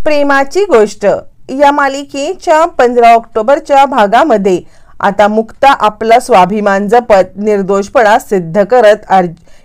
प्रेमाची गोष्ट या मालिकेच्या 15 ऑक्टोबरच्या भागामध्ये आता मुक्ता आपला स्वाभिमान जपत निर्दोषपणा सिद्ध करत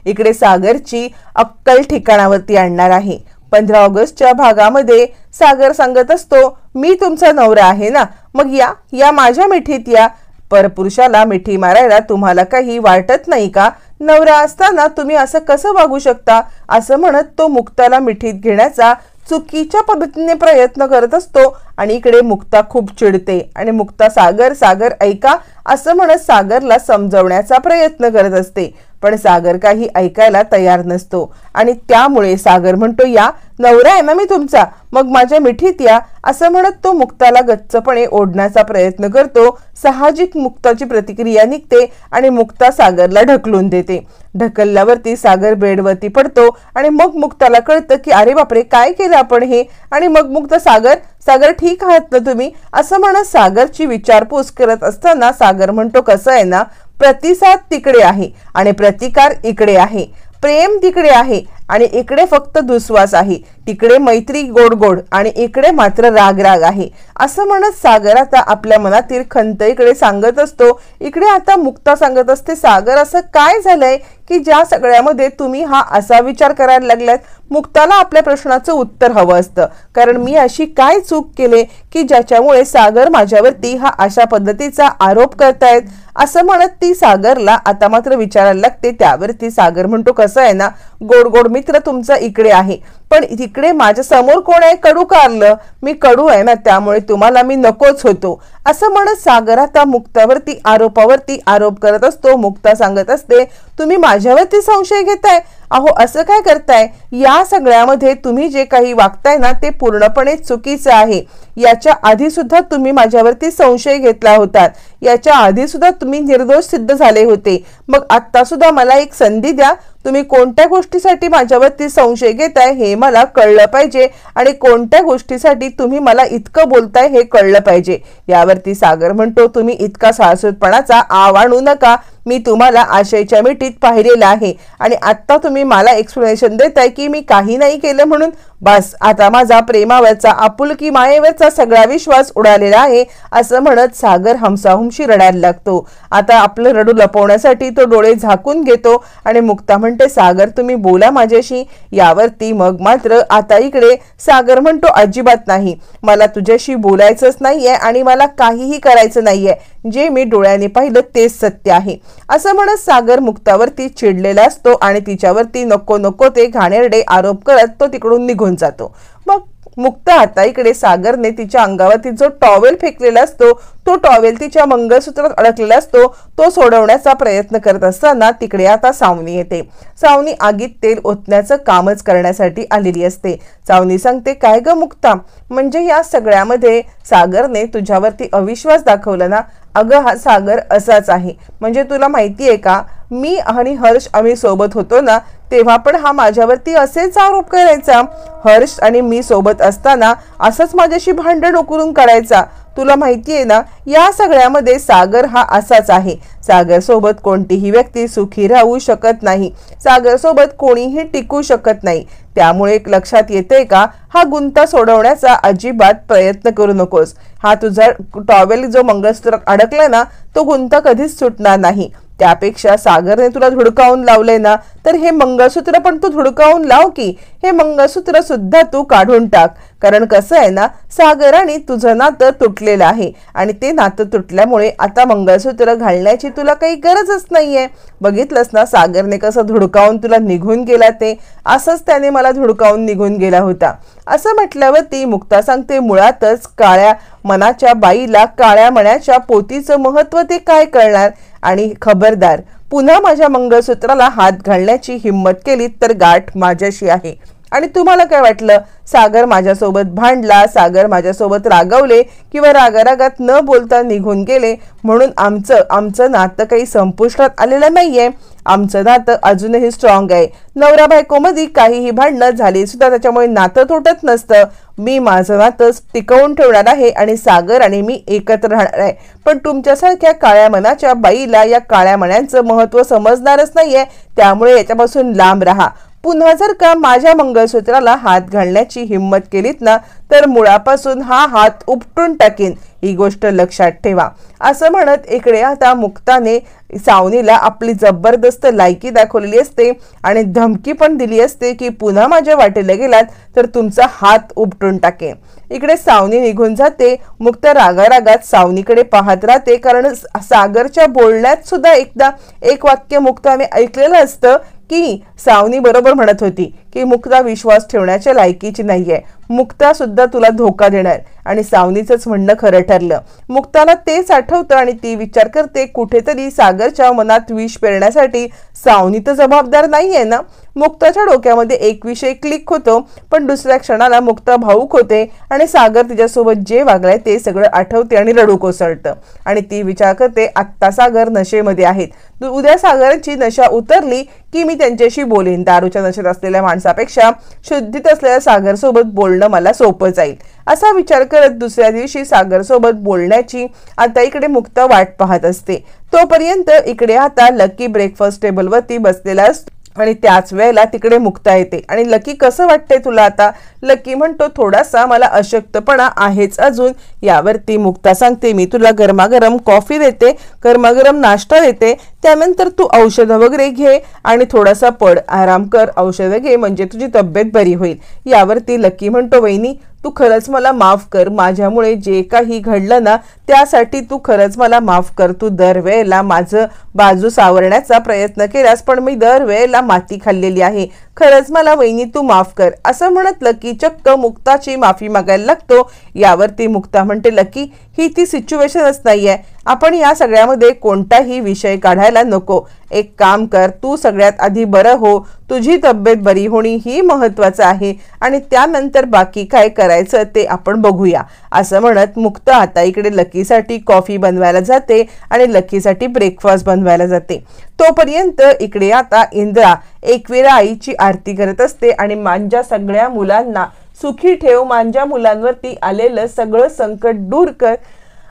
इकडे सागरची अक्कल ठिकाणावरती आणणार आहे। 15 ऑगस्टच्या भागामध्ये सागर सांगत असतो, मी तुमचा नवरा आहे ना, मग या माझ्या मिठीत या। परपुरुषाला मिठी मारायला तुम्हाला काही वाटत नाही का? नवरा असताना तुम्ही असं कसं वागू शकता? असं म्हणत तो मुक्ताला मिठीत घेण्याचा चुकीच्या पद्धतीने प्रयत्न करत असतो आणि इकडे मुक्ता खूप चिडते आणि मुक्ता सागर ऐका असं म्हणत सागरला समजवण्याचा प्रयत्न करत असते, पण सागर काही ऐकायला तयार नसतो आणि त्यामुळे सागर म्हणतो, या नवरा आहे ना मी तुमचा, मग माझ्या मिठीत या। असं म्हणत तो मुक्ताला गच्चपणे ओढण्याचा प्रयत्न करतो। साहजिक मुक्ताची प्रतिक्रिया निघते आणि मुक्ता सागरला ढकलून देते। ढकलल्यावरती सागर बेडवरती पडतो आणि मग मुक्ताला कळतं की अरे बापरे, काय केलं आपण हे? आणि मग मुक्ता सागर ठीक आहात ना तुम्ही? असं म्हणत सागरची विचारपूस करत असताना सागर म्हणतो, कसं आहे ना, प्रतिसाद तिकडे आहे आणि प्रतिकार इकडे आहे, प्रेम तिकडे आहे आणि इकडे फक्त दुस्वास आहे, तिकडे मैत्री गोड गोड आणि इकडे मात्र राग राग आहे। असं म्हणत सागर आता आपल्या मनातील खंत इकडे सांगत असतो। इकडे आता मुक्ता सांगत असते, सागर असं काय झालंय की ज्या सगळ्यामध्ये तुम्ही हा असा विचार करायला लागलात? मुक्ताला आपल्या प्रश्नाचं उत्तर हवं असतं, कारण मी अशी काय चूक केले की ज्याच्यामुळे सागर माझ्यावरती हा अशा पद्धतीचा आरोप करतायत? असं म्हणत ती सागरला आता मात्र विचारायला लागते। त्यावरती सागर म्हणतो, कसं आहे ना, गोड गोड मित्र तुमचा इकडे आहे, पण तिकडे माझ्या समोर कोण आहे? कडू कारलं, मी कडू आहे ना, त्यामुळे तुम्हाला मी नकोच होतो। असं म्हणत सागर आता मुक्तावरती आरोपावरती आरोप करत असतो। मुक्ता सांगत असते, तुम्ही माझ्यावरती संशय घेताय? अहो असं काय करताय? या सगळ्यामध्ये तुम्ही जे काही वागताय ना ते पूर्णपणे चुकीचं आहे। याच्या आधी सुद्धा तुम्ही माझ्यावरती संशय घेतला होता, याच्या आधी सुद्धा तुम्ही निर्दोष सिद्ध झाले होते, मग आता सुद्धा मला एक संधी द्या। तुम्ही कोणत्या गोष्टीसाठी माझ्यावरती संशय घेताय हे मला कळलं पाहिजे आणि कोणत्या गोष्टीसाठी तुम्ही मला इतकं बोलताय हे कळलं पाहिजे। यावरती सागर म्हणतो, तुम्ही इतका साहसूतपणाचा आव आणू नका, मी तुम्हाला आशयच्या मिठीत पाहिलेलं आहे आणि आता तुम्ही मला एक्सप्लेनेशन देताय की मी काही नाही केलं म्हणून? बस आता माझा प्रेमावरचा आपुलकी मायेवरचा सगळा विश्वास उडालेला आहे। असं म्हणत सागर हमसाहुमशी रडायला लागतो। आता आपलं रडू लपवण्यासाठी तो डोळे झाकून घेतो आणि मुक्ता म्हणते, सागर तुम्ही बोला माझ्याशी। यावरती मग मात्र आता इकडे सागर म्हणतो, अजिबात नाही, मला तुझ्याशी बोलायचंच नाहीये आणि मला काहीही करायचं नाहीये, जे मी डोळ्याने पाहिलं तेच सत्य आहे। असं म्हणत सागर मुक्तावरती चिडलेला असतो आणि तिच्यावरती नको ते घाणेरडे आरोप करत तो तिकडून निघून जातो। मग मुक्ता आता इकडे सागरने तिच्या अंगावरती जो टॉवेल फेकलेला असतो तो टॉवेल तिच्या मंगळसूत्रात अडकलेला असतो तो सोडवण्याचा प्रयत्न करत असताना तिकडे आता सावनी येते। सावनी आगीत तेल ओतण्याचं कामच करण्यासाठी आलेली असते। सावनी सांगते, काय ग मुक्ता, म्हणजे या सगळ्यामध्ये सागरने तुझ्यावरती अविश्वास दाखवला ना? अगं हा सागर असाच आहे, म्हणजे तुला माहिती आहे का, मी आणि हर्ष आम्ही सोबत होतो ना तेव्हा पण हा माझ्यावरती असेच आरोप करायचा। हर्ष आणि मी सोबत असताना असंच माझ्याशी भांडण उकरून करायचा। तुला माहिती आहे ना, या सगळ्यामध्ये सागर हा असाच आहे। सागर सोबत कोणतीही व्यक्ती सुखी राहू शकत नाही, सागर सोबत कोणीही टिकू शकत नाही। त्यामुळे लक्षात येते का, हा गुंता सोडवण्याचा अजिबात प्रयत्न करू नकोस। हा तुझा टॉवेल जो मंगळसूत्रात अडकला ना तो गुंता कधीच सुटणार नाही। त्यापेक्षा सागरने तुला धुडकावून लावले ना, तर हे मंगळसूत्र पण तू धुडकावून लाव की, हे मंगळसूत्र सुद्धा तू काढून टाक। कारण कसं आहे ना, सागर आणि तुझं नातं तुटलेलं आहे आणि ते नातं तुटल्यामुळे आता मंगळसूत्र घालण्याची तुला काही गरजच नाहीये। बघितलंस ना सागरने कसं धुडकावून तुला निघून गेला ते, असंच त्याने मला धुडकावून निघून गेला होता। असं म्हटल्यावरती मुक्ता सांगते, मुळातच काळ्या मनाच्या बाईला काळ्या मनाच्या पोतीचं महत्व ते काय कळणार? आणि खबरदार, पुन्हा माझ्या मंगळसूत्राला हात घालण्याची हिम्मत केली तर गाठ माझ्याशी आहे। आणि तुम्हाला काय वाटलं, सागर माझ्यासोबत भांडला, सागर माझ्यासोबत रागवले किंवा रागारागात न बोलता निघून गेले म्हणून आमचं नातं काही संपुष्टात आलेलं नाहीये। आमचं नातं अजूनही स्ट्रॉंग आहे। नवरा बायकोमध्ये काहीही भांडणं झाली सुद्धा त्याच्यामुळे नातं तुटत नसतं। मी माझं नातं टिकवून ठेवणार आहे आणि सागर आणि मी एकत्र राहणार आहे। पण तुमच्यासारख्या काळ्या मनाच्या बाईला या काळ्या मनांचं महत्त्व समजणारच नाहीये, त्यामुळे याच्यापासून लांब राहा। पुन्हा जर का माझ्या मंगळसूत्राला हात घालण्याची हिम्मत केलीत ना तर मुळापासून हा हात उपटून टाकेन, ही गोष्ट लक्षात ठेवा, असं म्हणत इकडे आता मुक्ताने सावनीला आपली जबरदस्त लायकी दाखवलेली असते आणि धमकी पण दिली असते की पुन्हा माझ्या वाटेला गेलात तर तुमचा हात उपटून टाकेन. इकडे सावनी निघून जाते. मुक्ता रागारागात सावनीकडे पाहत राहते, कारण सागरच्या बोलण्यात सुद्धा एकदा एक वाक्य मुक्ताने ऐकलेलं असतं की सावनी बरोबर म्हणत होती की मुक्ता विश्वास ठेवण्याच्या लायकीची नाहीये, मुक्ता सुद्धा तुला धोका देणार, आणि सावनीचंच म्हणणं खरं ठरलं. मुक्ताला तेच आठवतं आणि ती विचार करते कुठेतरी सागरच्या मनात विष पेरण्यासाठी सावनी तर जबाबदार नाहीये ना. मुक्ताच्या डोक्यामध्ये एक विषय क्लिक होतो, पण दुसऱ्या क्षणाला मुक्ता भावूक होते आणि सागर तिच्यासोबत जे वागलाय ते सगळं आठवते आणि रडू कोसळतं. आणि ती विचार करते आत्ता सागर नशेमध्ये आहेत, उद्या सागरची नशा उतरली की मी त्यांच्याशी बोलेन. दारूच्या नशेत असलेल्या माणसापेक्षा शुद्धीत असलेल्या सागर सोबत बोलणं मला सोपं जाईल, असा विचार करत दुसऱ्या दिवशी सागर सोबत बोलण्याची आता इकडे मुक्ता वाट पाहत असते. तोपर्यंत इकडे आता लकी ब्रेकफास्ट टेबलवरती बसलेला असतो आणि त्याच वेळेला तिकडे मुक्ता येते. आणि लकी कसं वाटतंय तुला आता? लकी म्हणतो थोडासा मला अशक्तपणा आहेच अजून. यावरती मुक्ता सांगते मी तुला गरमागरम कॉफी देते, गरमागरम नाश्ता देते, त्यानंतर तू औषधं वगैरे घे आणि थोडासा पड, आराम कर, औषधं घे म्हणजे तुझी तब्येत बरी होईल. यावरती लकी म्हणतो वहिनी तू खरंच मला माफ कर, माझ्यामुळे जे काही घडलं ना त्यासाठी तू खरंच मला माफ कर. तू दरवेळेला माझं बाजू सावरण्याचा प्रयत्न केलास पण मी दरवेळेला माती खाल्लेली आहे, खरंच मला वहिनी तू माफ कर, असं म्हणत लकी चक्क मुक्ताची माफी मागायला लागतो. यावरती मुक्ता म्हणते लकी ही ती सिच्युएशनच नाहीये, आपण या सगळ्यामध्ये कोणताही विषय काढायला नको. एक काम कर, तू सगळ्यात आधी बरं हो, तुझी तब्येत बरी होणी ही महत्वाचं आहे आणि त्यानंतर बाकी काय करायचं ते आपण बघूया, असं म्हणत मुक्ता आता इकडे लकीसाठी कॉफी बनवायला जाते आणि लकीसाठी ब्रेकफास्ट बनवायला जाते. तोपर्यंत इकडे आता इंद्रा एकविरा आईची आरती करत असते आणि माझ्या सगळ्या मुलांना सुखी ठेव, माझ्या मुलांवरती आलेलं सगळं संकट दूर कर,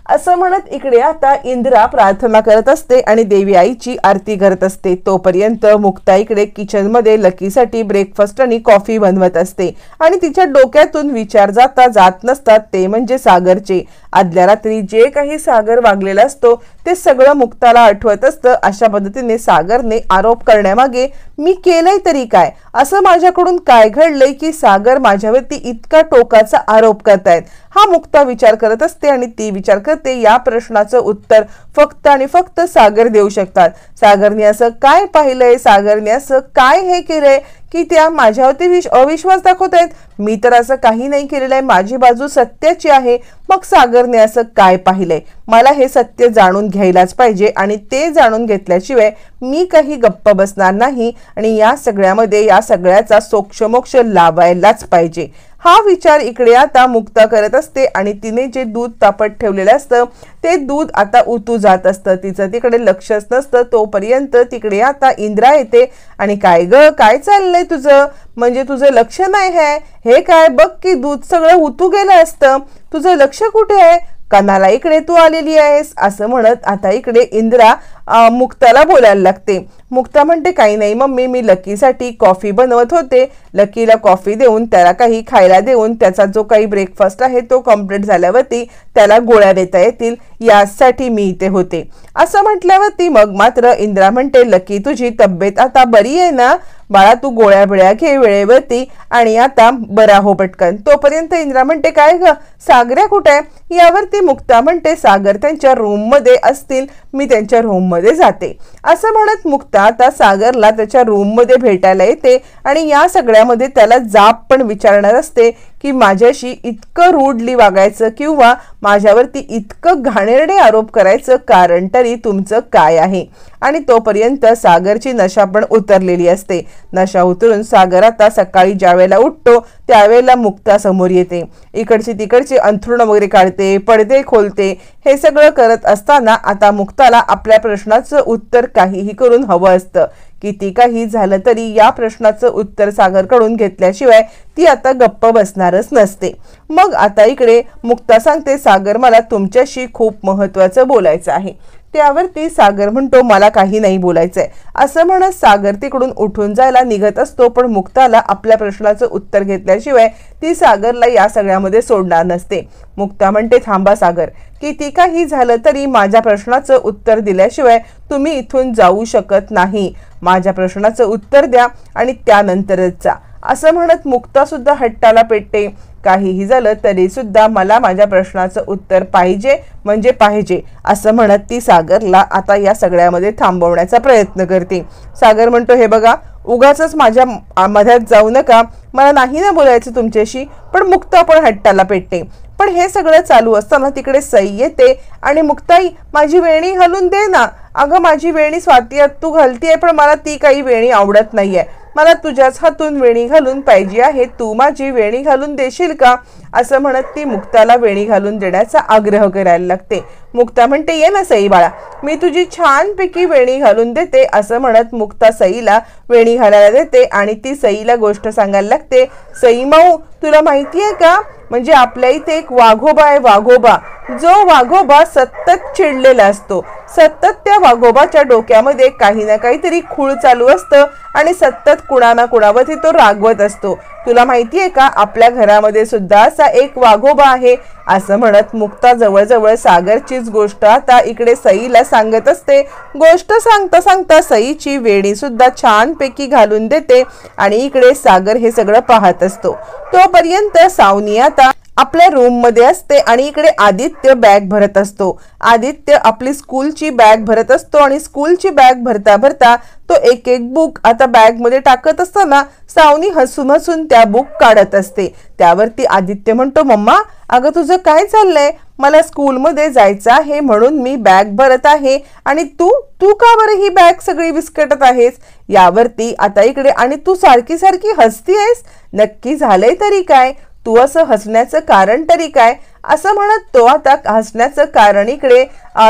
असं म्हणत इकडे आता इंद्रा प्रार्थना करत असते आणि देवी आईची आरती करत असते. तोपर्यंत मुक्ता इकडे किचन मध्ये लकीसाठी ब्रेकफास्ट आणि कॉफी बनवत असते आणि तिच्या डोक्यातून विचार जात नसतात ते म्हणजे सागरचे. आदल्या रात्री जे काही सागर वागलेला असतो ते सगळं मुक्ताला आठवत असतं. अशा पद्धतीने सागरने आरोप करण्यामागे मी केलंय तरी काय, असं माझ्याकडून काय घडलंय की सागर माझ्यावरती इतका टोकाचा आरोप करतायत, हा मुक्ता विचार करत असते. आणि ती विचार करते या प्रश्नाचं उत्तर फक्त आणि फक्त सागर देऊ शकतात. सागरने असं काय पाहिलंय, सागरने असं काय हे केलंय की त्या माझ्यावरती अविश्वास दाखवतायत? मी तर असं काही नाही केलेलं आहे, माझी बाजू सत्याची आहे. मग सागरने असं काय पाहिलंय? मला हे सत्य जाणून घ्यायलाच पाहिजे आणि ते जाणून घेतल्याशिवाय मी काही गप्प बसणार नाही आणि या सगळ्यामध्ये या सगळ्याचा सोक्षमोक्ष लावायलाच पाहिजे, हा विचार इकडे आता मुक्ता करत असते. आणि तिने जे दूध तापत ठेवलेलं असतं ते दूध आता उतू जात असतं, तिचं तिकडे लक्षच नसतं. तोपर्यंत तिकडे आता इंद्रा येते आणि काय ग काय चाललंय तुझं, म्हणजे तुझं लक्ष नाही आहे, हे काय बघ की दूध सगळं उतू गेलं असतं, तुझं लक्ष कुठे आहे, कणाला इकडे तू आलेली आहेस, असं म्हणत आता इकडे इंद्रा मुक्ताला बोलायला लागते. मुक्ता म्हणते काही नाही मम्मी, मी लकीसाठी कॉफी बनवत होते, लकीला कॉफी देऊन त्याला काही खायला देऊन त्याचा जो काही ब्रेकफास्ट आहे तो कम्प्लीट झाल्यावरती त्याला गोळ्या देता येतील यासाठी मी इथे होते, असं म्हटल्यावरती मग मात्र इंद्रा म्हणते लकी तुझी तब्येत आता बरी आहे ना बाळा, तू गोळ्या बिळ्या घे वेळेवरती आणि आता बरा हो पटकन. तोपर्यंत इंद्रा म्हणते काय ग सागऱ्या कुठे आहे? यावरती मुक्ता म्हणते सागर त्यांच्या रूम मध्ये असतील, मी त्यांच्या रूम मध्ये जाते, असं म्हणत मुक्ता आता सागरला त्याच्या रूम मध्ये भेटायला येते आणि या सगळ्यामध्ये त्याला जाब पण विचारणार असते की माझ्याशी इतकं रूडली वागायचं किंवा माझ्यावरती इतकं घाणेरडे आरोप करायचं कारण तरी तुमचं काय आहे. आणि तोपर्यंत सागरची नशा पण उतरलेली असते. नशा उतरून सागर आता सकाळी ज्यावेळेला उठतो त्यावेळेला मुक्ता समोर येते, इकडची तिकडचे अंथरुण वगैरे काढते, पडदे खोलते, हे सगळं करत असताना आता मुक्ताला आपल्या प्रश्नाचं उत्तर काहीही करून हवं असतं. किती काही झालं तरी या प्रश्नाचं उत्तर सागरकडून घेतल्याशिवाय ती आता गप्प बसणारच नसते. मग आता इकडे मुक्ता सांगते सागर मला तुमच्याशी खूप महत्त्वाचं बोलायचं आहे. त्यावरती सागर म्हणतो मला काही नाही बोलायचंय असं म्हणत सागर तिकडून उठून जायला निघत असतो, पण मुक्ताला आपल्या प्रश्नाचं उत्तर घेतल्याशिवाय ती सागरला या सगळ्यामध्ये सोडणार नसते. मुक्ता म्हणते थांबा सागर, किती काही झालं तरी माझ्या प्रश्नाचं उत्तर दिल्याशिवाय तुम्ही इथून जाऊ शकत नाही. माझ्या प्रश्नाचं उत्तर द्या आणि त्यानंतरच जा असं म्हणत मुक्ता सुद्धा हट्टाला पेटते. काहीही झालं तरी सुद्धा मला माझ्या प्रश्नाचं उत्तर पाहिजे म्हणजे पाहिजे असं म्हणत ती सागरला आता या सगळ्यामध्ये थांबवण्याचा प्रयत्न करते. सागर म्हणतो हे बघा, उगाच माझ्या मध्यात जाऊ नका, मला नाही ना बोलायचं तुमच्याशी. पण मुक्ता पण हट्टाला पेटते. पण हे सगळं चालू असताना तिकडे सई येते आणि मुक्ताई माझी वेणी घालून दे ना. अगं माझी वेणी स्वाती तू घालतीये, पण मला ती काही वेणी आवडत नाहीये, मला तुझ्याच हातून वेणी घालून पाहिजे आहे, तू माझी वेणी घालून देशील का असं म्हणत ती मुक्ताला वेणी घालून देण्याचा आग्रह करायला लागते. मुक्ता म्हणते ये ना सई बाळा, मी तुझी छानपैकी वेणी घालून देते असं म्हणत मुक्ता सईला वेणी घालायला देते आणि ती सईला गोष्ट सांगायला लागते. सई माऊ तुला माहितीये का, म्हणजे आपल्या इथे एक वाघोबा आहे, वाघोबा, जो वाघोबा सतत चिडलेला असतो. सतत त्या वाघोबाच्या डोक्यामध्ये काही ना काहीतरी खूळ चालू असतं आणि सतत कुणा ना कुणावरती तो रागवत असतो. तुला माहितीये का आपल्या घरामध्ये सुद्धा असा एक वाघोबा आहे असं म्हणत मुक्ता जवळजवळ सागरचीच गोष्ट आता इकडे सईला सांगत असते. गोष्ट सांगता सांगता सईची वेणी सुद्धा छानपैकी घालून देते आणि इकडे सागर हे सगळं पाहत असतो. तोपर्यंत सावनी आता आपल्या रूम मध्ये असते आणि इकडे आदित्य बॅग भरत असतो. आदित्य आपली स्कूलची बॅग भरत असतो आणि स्कूलची बॅग भरता भरता तो एक एक बुक आता बॅग मध्ये टाकत असताना सावनी हसून हसून त्या बुक काढत असते. त्यावरती आदित्य म्हणतो मम्मा अगं तुझं काय चाललंय, मला स्कूलमध्ये जायचं आहे म्हणून मी बॅग भरत आहे आणि तू तू का बरं ही बॅग सगळी विस्कटत आहेस. यावरती आता इकडे आणि तू सारखी सारखी हसती आहेस, नक्की झालंय तरी काय, तू असं हसण्याचं कारण तरी काय असं म्हणत तो आता हसण्याचं कारण इकडे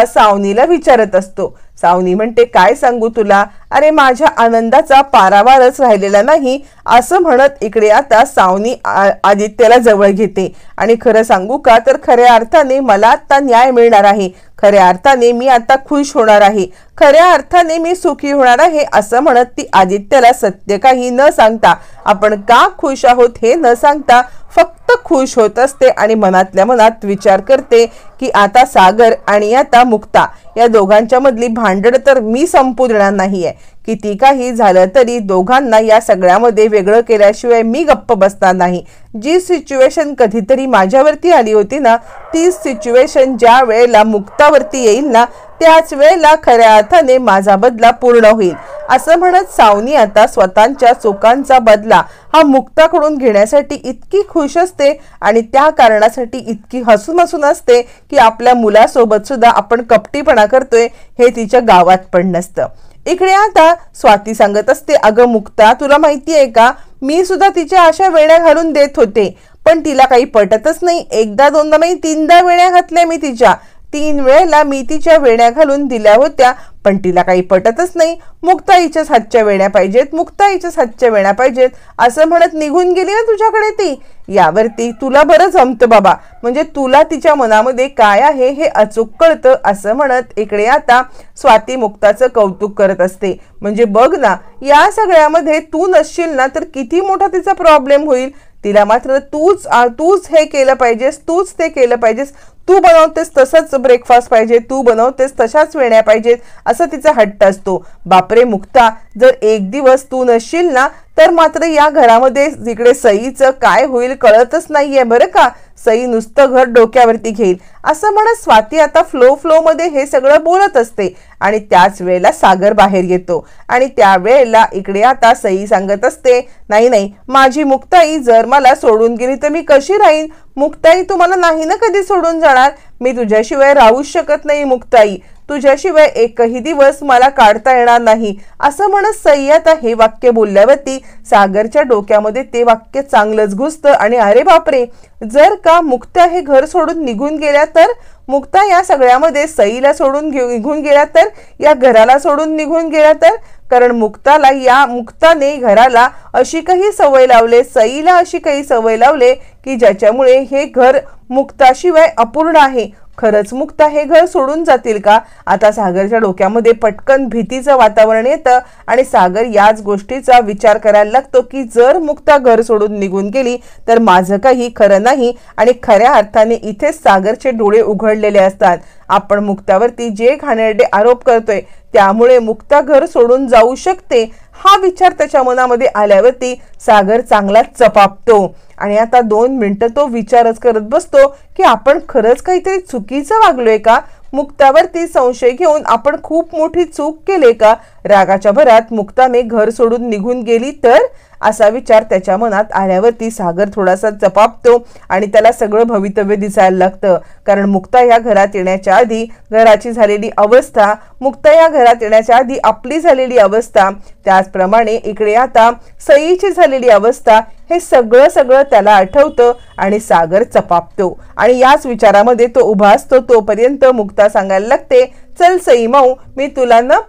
सावनीला विचारत असतो. सावनी म्हणते काय सांगू तुला, अरे माझ्या आनंदाचा पारावारच राहिलेला नाही असं म्हणत इकडे आता सावनी आदित्यला जवळ घेते आणि खरं सांगू का तर खऱ्या अर्थाने मला आता न्याय मिळणार आहे, खऱ्या अर्थाने मी आता खुश होणार आहे, खऱ्या अर्थाने मी सुखी होणार आहे असं म्हणत ती आदित्यला सत्य काही न सांगता आपण का खुश आहोत हे न सांगता फक्त खुश होत असते आणि मनातल्या मनात विचार करते की आता सागर आणि आता मुक्ता या दोघांच्या मधली भांडण तर मी संपू देणार नाहीये. किती काही झालं तरी दोघांना या सगळ्यामध्ये वेगळं केल्याशिवाय मी गप्प बसणार नाही. जी सिच्युएशन कधीतरी माझ्यावरती आली होती ना, ती सिच्युएशन ज्या वेळेला मुक्तावरती येईल ना त्याच वेळेला खऱ्या अर्थाने माझा बदला पूर्ण होईल असं म्हणत सावनी आता स्वतःच्या चुकांचा बदला हा मुक्ताकडून घेण्यासाठी इतकी खुश असते आणि त्या कारणासाठी इतकी हसून हसून असते की आपल्या मुलासोबत सुद्धा आपण कपटीपणा करतोय हे तिच्या गावात पण नसतं. इकडे आता स्वाती सांगत असते अगं मुक्ता तुला माहितीये का, मी सुद्धा तिच्या अशा वेण्या घालून देत होते पण तिला काही पटतच नाही. एकदा दोनदा नाही 3दा वेण्या घातल्या मी तिच्या, 3 वेळेला मी तिच्या वेण्या घालून दिल्या होत्या पण तिला काही पटतच नाही. मुक्ताईच्याच हातच्या वेण्या पाहिजेत, मुक्ताईच्याच हातच्या वेण्या पाहिजेत असं म्हणत निघून गेली ना तुझ्याकडे ती. यावरती तुला बरं जमतं बाबा, म्हणजे तुला तिच्या मनामध्ये काय आहे हे अचूक कळतं असं म्हणत इकडे आता स्वाती मुक्ताचं कौतुक करत असते. म्हणजे बघ ना या सगळ्यामध्ये तू नसशील ना तर किती मोठा तिचा प्रॉब्लेम होईल. तिला मात्र तूच हे केलं पाहिजेस, तूच ते केलं पाहिजेस, तू बनवतेस तसंच ब्रेकफास्ट पाहिजे, तू बनवतेस तशाच वेण्या पाहिजेत असं तिचा हट्ट असतो. बापरे मुक्ता, जर एक दिवस तू नसशील ना तर मात्र या घरामध्ये जिकडे सईचं काय होईल कळतच नाहीये बरं का. सई नुसतं घर डोक्यावरती घेईल असं म्हणत स्वाती आता फ्लो मध्ये हे सगळं बोलत असते आणि त्याच वेळेला सागर बाहेर येतो आणि त्यावेळेला इकडे आता सई सांगत असते नाही नाही माझी मुक्ताई जर मला सोडून गेली तर मी कशी राहीन. मुक्ताई तू मला नाही ना कधी सोडून जाणार, मी तुझ्याशिवाय राहूच शकत नाही मुक्ताई, तुझ्याशिवाय एकही दिवस मला काढता येणार नाही असं म्हणत सई आता हे वाक्य बोलल्यावरती सागरच्या डोक्यामध्ये ते वाक्य चांगलंच घुसतं आणि अरे बापरे, जर का मुक्ता हे घर सोडून निघून गेल्या तर, मुक्ता या सगळ्यामध्ये सईला सोडून निघून गेल्या तर, या घराला सोडून निघून गेल्या तर, कारण मुक्ताने घराला अशी काही सवय लावले, सईला अशी काही सवय लावले की ज्याच्यामुळे हे घर मुक्ताशिवाय अपूर्ण आहे. खरंच मुक्ता हे घर सोडून जातील का? आता सागरच्या डोक्यामध्ये पटकन भीतीचं वातावरण येतं आणि सागर याच गोष्टीचा विचार करायला लागतो की जर मुक्ता घर सोडून निघून गेली तर माझं काही खरं नाही आणि खऱ्या अर्थाने इथेच सागरचे डोळे उघडलेले असतात. आपण मुक्तावरती जे घाणेरडे आरोप करतोय त्यामुळे मुक्ता घर सोडून जाऊ शकते हा विचार त्याच्या मनामध्ये आल्यावरती सागर चांगलाच चपापतो आणि आता 2 मिनिटं तो विचारच करत बसतो की आपण खरंच काहीतरी चुकीचं वागलोय का? मुक्तावरती संशय घेऊन आपण खूप मोठी चूक केले का? रागाच्या भरात मुक्ताने घर सोडून निघून गेली तर असा विचार त्याच्या मनात आल्यावरती सागर थोडासा चपापतो आणि त्याला सगळं भवितव्य दिसायला लागतं. कारण मुक्ता या घरात येण्याच्या आधी घराची झालेली अवस्था, मुक्ता या घरात येण्याच्या आधी आपली झालेली अवस्था, त्याचप्रमाणे इकडे आता सईची झालेली अवस्था, हे सगळं त्याला आठवतं आणि सागर चपापतो आणि याच विचारामध्ये तो उभा असतो. तोपर्यंत मुक्ता सांगायला लागते, चल सई माऊ, मी तुला ना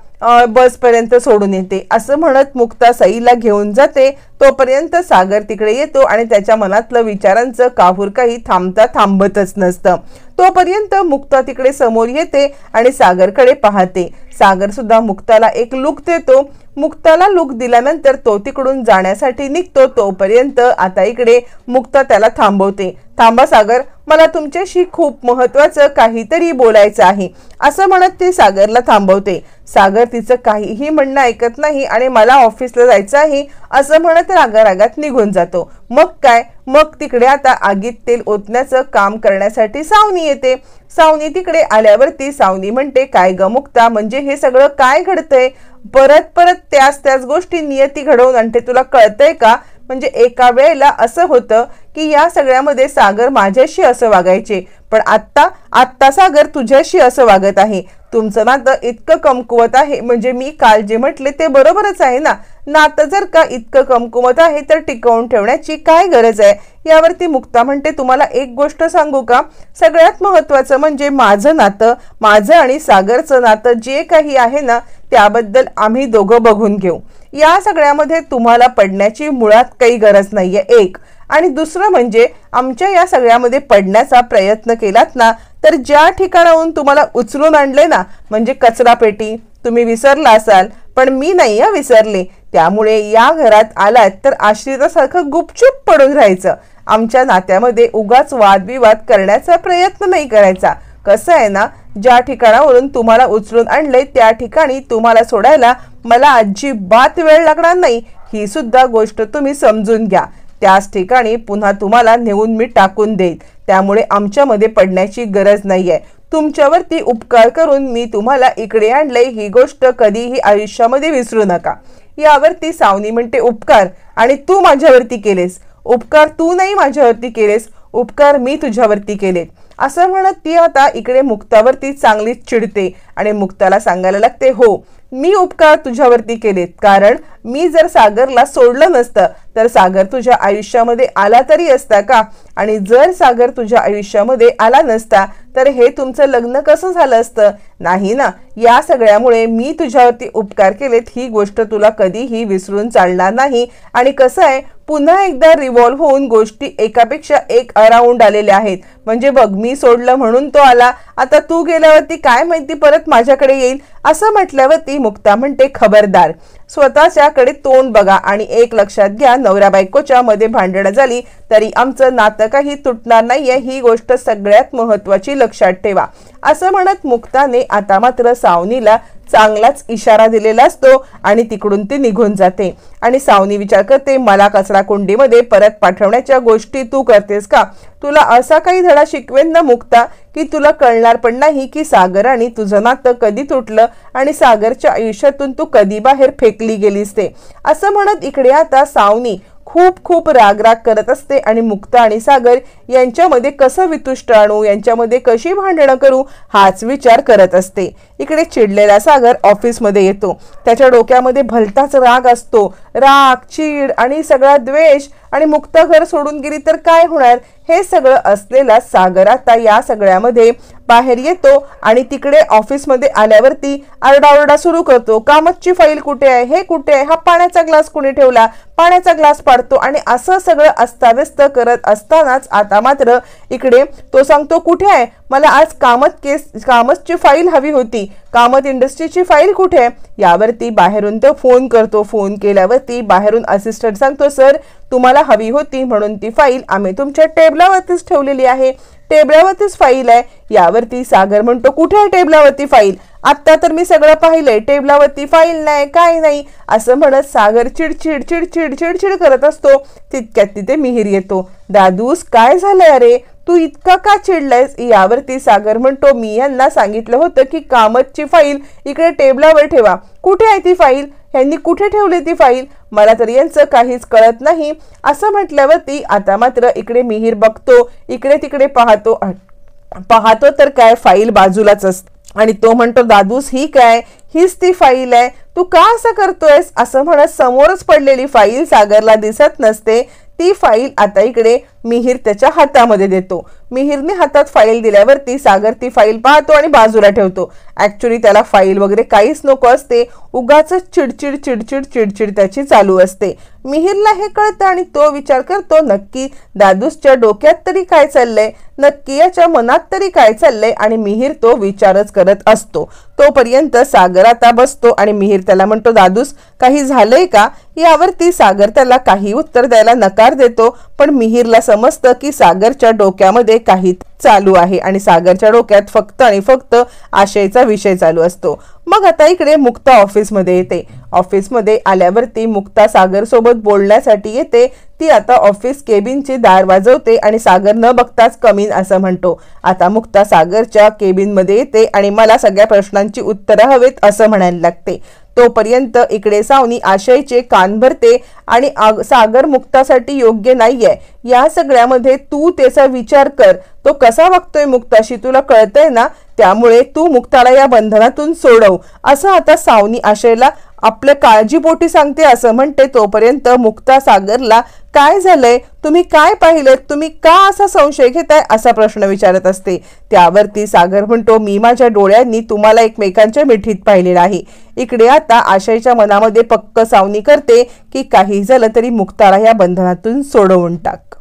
बस पर्यंत सोडून येते. असं म्हणत मुक्ता सईला घेऊन जाते. तोपर्यंत सागर तिकडे येतो आणि त्याच्या मनातलं विचारांचं काहूर काही थांबतच नसतं. तोपर्यंत मुक्ता तिकडे समोर येते आणि सागरकडे पाहते. सागर सुद्धा मुक्ताला एक लुक देतो. मुक्ताला लुक दिल्यानंतर तो तिकडून जाण्यासाठी निघतो. तोपर्यंत आता इकडे मुक्ता त्याला थांबवते. थांबा सागर, मला तुमच्याशी खूप महत्वाचं काहीतरी बोलायचं आहे असं म्हणत ती सागरला थांबवते. सागर तिचं काहीही म्हणणं ऐकत नाही आणि मला ऑफिसला जायचं आहे असं म्हणत रागारागात निघून जातो. मग काय, मग तिकडे आता आगीत तेल ओतण्याचं काम करण्यासाठी सावनी येते. सावनी तिकडे आल्यावरती सावनी म्हणते, काय ग मुक्ता, म्हणजे हे सगळं काय घडतंय? परत त्याच गोष्टी नियती घडवून आणते, तुला कळतंय का? म्हणजे एका वेळेला असं होतं की या सगळ्यामध्ये सागर माझ्याशी असं वागायचे, पण आत्ता सागर तुझ्याशी असं वागत आहे. तुमचं नातं इतकं कमकुवत आहे, म्हणजे मी काल जे म्हटले ते बरोबरच आहे ना. नातं जर का इतकं कमकुवत आहे तर टिकवून ठेवण्याची काय गरज आहे? यावरती मुक्ता म्हणते, तुम्हाला एक गोष्ट सांगू का? सगळ्यात महत्वाचं म्हणजे माझं नातं, माझं आणि सागरचं नातं जे काही आहे ना त्याबद्दल आम्ही दोघं बघून घेऊ. या सगळ्यामध्ये तुम्हाला पडण्याची मुळात काही गरज नाहीये. एक आणि दुसरं म्हणजे आमच्या या सगळ्यामध्ये पडण्याचा प्रयत्न केलात ना तर ज्या ठिकाणाहून तुम्हाला उचलून आणले ना, म्हणजे कचरा पेटी, तुम्ही विसरला असाल पण मी नाही विसरले. त्यामुळे या घरात आलात तर आश्रितासारखं गुपचूप पडून राहायचं. आमच्या नात्यामध्ये उगाच वादविवाद करण्याचा प्रयत्न नाही करायचा. कसं आहे ना, ज्या ठिकाणावरून तुम्हाला उचलून आणले त्या ठिकाणी तुम्हाला सोडायला मला अजिबात वेळ लागणार नाही, ही सुद्धा गोष्ट तुम्ही समजून घ्या. त्याच ठिकाणी पुन्हा तुम्हाला नेऊन मी टाकून देईन. त्यामुळे आमच्यामध्ये पडण्याची गरज नाहीये. तुमच्यावरती उपकार करून मी तुम्हाला इकडे आणले ही गोष्ट कधीही आयुष्यामध्ये विसरू नका. यावरती सावनी म्हणते, उपकार आणि तू माझ्यावरती केलेस? उपकार तू नाही माझ्यावरती केलेस, उपकार मी तुझ्यावरती केले. असं म्हणत ती आता इकडे मुक्तावरती चांगलीच चिडते आणि मुक्ताला सांगायला लागते, हो मी उपकार तुझ्यावरती केलेत, कारण मी जर सागरला सोडलं नसतं तर सागर तुझ्या आयुष्यामध्ये आला तरी असता का? आणि जर सागर तुझ्या आयुष्यामध्ये आला नसता तर हे तुमचं लग्न कसं झालं असतं? नाही ना. या सगळ्यामुळे मी तुझ्यावरती उपकार केलेत ही गोष्ट तुला कधीही विसरून चालणार नाही. आणि कसं आहे, पुन्हा एकदा रिव्हॉल्व्ह होऊन गोष्टी एकापेक्षा एक अराउंड आलेल्या आहेत. म्हणजे बघ, मी सोडलं म्हणून तो आला, आता तू गेल्यावरती काय माहिती परत माझ्याकडे येईल. असं म्हटल्यावरती मुक्ता म्हणते, खबरदार, स्वतःच्याकडे तोंड बघा आणि एक लक्षात घ्या, नवरा बायकोच्या मध्ये भांडणं झाली तरी आमचं नातं काही तुटणार नाहीये, ही गोष्ट सगळ्यात महत्वाची लक्षात ठेवा. असं म्हणत मुक्ताने आता मात्र सावनीला चांगलाच इशारा दिलेला असतो आणि तिकडून ती निघून जाते. आणि सावनी विचार करते, मला कचरा कुंडीमध्ये परत पाठवण्याच्या गोष्टी तू करतेस का? तुला असा काही धडा शिकवेन ना मुक्ता की तुला कळणार पण नाही की सागर आणि तुझं नातं कधी तुटलं आणि सागरच्या आयुष्यातून तू कधी बाहेर फेकली गेलीस ते. असं म्हणत इकडे आता सावनी खूप राग करत असते आणि मुक्ता आणि सागर यांच्यामध्ये कसं वितुष्ट आणू, यांच्यामध्ये कशी भांडणं करू हाच विचार करत असते. इकडे चिडलेला सागर ऑफिसमध्ये येतो. त्याच्या डोक्यामध्ये भलताच राग असतो. राग, चीड आणि सगळा द्वेष आणि मुक्ता घर सोडून गेली तर काय होणार, हे सगळं असलेला सागर आता या सगळ्यामध्ये बाहेर येतो आणि तिकडे ऑफिसमध्ये आल्यावरती आरडाओरडा सुरू करतो. कामतची फाईल कुठे आहे, हे कुठे आहे, हा पाण्याचा ग्लास कुणी ठेवला, पाण्याचा ग्लास पाडतो आणि असं सगळं अस्ताव्यस्त करत असतानाच आता मात्र इकडे तो सांगतो कुठे आहे, मला आज कामतची फाईल हवी होती, कामत इंडस्ट्रीची फाईल कुठे आहे. यावरती बाहेरून तो फोन करतो. फोन केल्यावरती बाहेरून असिस्टंट सांगतो सर तुम्हाला हवी होती म्हणून ती फाईल आम्ही तुमच्या टेबलावरतीच ठेवलेली आहे, टेबलावरतीच फाईल आहे. यावरती सागर म्हणतो कुठे आहे टेबलावरती फाईल, आता तर मी सगळं पाहिलंय, टेबलावरती फाईल नाही काय नाही असं म्हणत सागर चिडचिड चिडचिड चिडचिड करत असतो. तितक्यात तिथे मिहीर येतो. दादूस काय झालंय अरे, तू इतका का चिडलायस. यावरती सागर म्हणतो मी यांना सांगितलं होतं की कामतची फाईल इकडे टेबलावर ठेवा, कुठे आहे ती फाईल, यांनी कुठे ठेवली ती फाईल, मला तर यांचं काहीच कळत नाही असं म्हटल्यावरती आता मात्र इकडे मिहीर बघतो, इकडे तिकडे पाहतो तर काय फाईल बाजूलाच असते आणि तो म्हणतो दादूस ही काय, हीच ती फाईल आहे, तू का असं करतोयस असं म्हणत समोरच पडलेली फाईल सागरला दिसत नसते. ती फाईल आता इकडे मिहीर त्याच्या हातामध्ये देतो. मिहीरने हातात फाईल दिल्यावरती सागर ती फाईल पाहतो आणि बाजूला ठेवतो. ऍक्च्युली त्याला फाईल वगैरे काहीच नको असते, उगाच चिडचिड चिडचिड चिडचिड त्याची चालू असते. मिहीरला हे कळतं आणि तो विचार करतो नक्की दादूसच्या डोक्यात तरी काय चाललंय, नक्की याच्या मनात तरी काय चाललंय आणि मिहीर तो विचारच करत असतो. तोपर्यंत सागर आता बसतो आणि मिहीर त्याला म्हणतो दादूस काही झालंय का. यावरती सागर त्याला काही उत्तर द्यायला नकार देतो, पण मिहीरला समजतं की सागरच्या डोक्यामध्ये काही चालू आहे आणि सागरच्या डोक्यात फक्त आणि फक्त आशयचा विषय चालू असतो. मग आता इकडे मुक्ता ऑफिसमध्ये येते. ऑफिसमध्ये आल्यावरती मुक्ता सागर सोबत बोलण्यासाठी येते. ती आता ऑफिस केबिनचे दार वाजवते आणि सागर न बघताच कमीन असं म्हणतो. आता मुक्ता सागरच्या केबिनमध्ये येते आणि मला सगळ्या प्रश्नांची उत्तरं हवेत असं म्हणायला लागते. तोपर्यंत इकडे सावनी आशयचे कान भरते आणि सागर मुक्तासाठी योग्य नाहीये, या सगळ्यामध्ये तू त्याचा विचार कर, तो कसा वागतोय मुक्ताशी तुला कळतंय ना, त्यामुळे तू मुक्ताला या बंधनातून सोडव असं आता सावनी आशयला आपल्या काळजीपोटी सांगते असं म्हणते. तोपर्यंत मुक्ता सागरला काय झालंय, तुम्ही काय पाहिलं, तुम्ही का असा संशय घेताय असा प्रश्न विचारत असते. त्यावरती सागर म्हणतो मी माझ्या डोळ्यांनी तुम्हाला एकमेकांच्या मिठीत पाहिलेलं आहे. इकडे आता आशयच्या मनामध्ये पक्क सावनी करते की काही झालं तरी मुक्ताला या बंधनातून सोडवून टाक.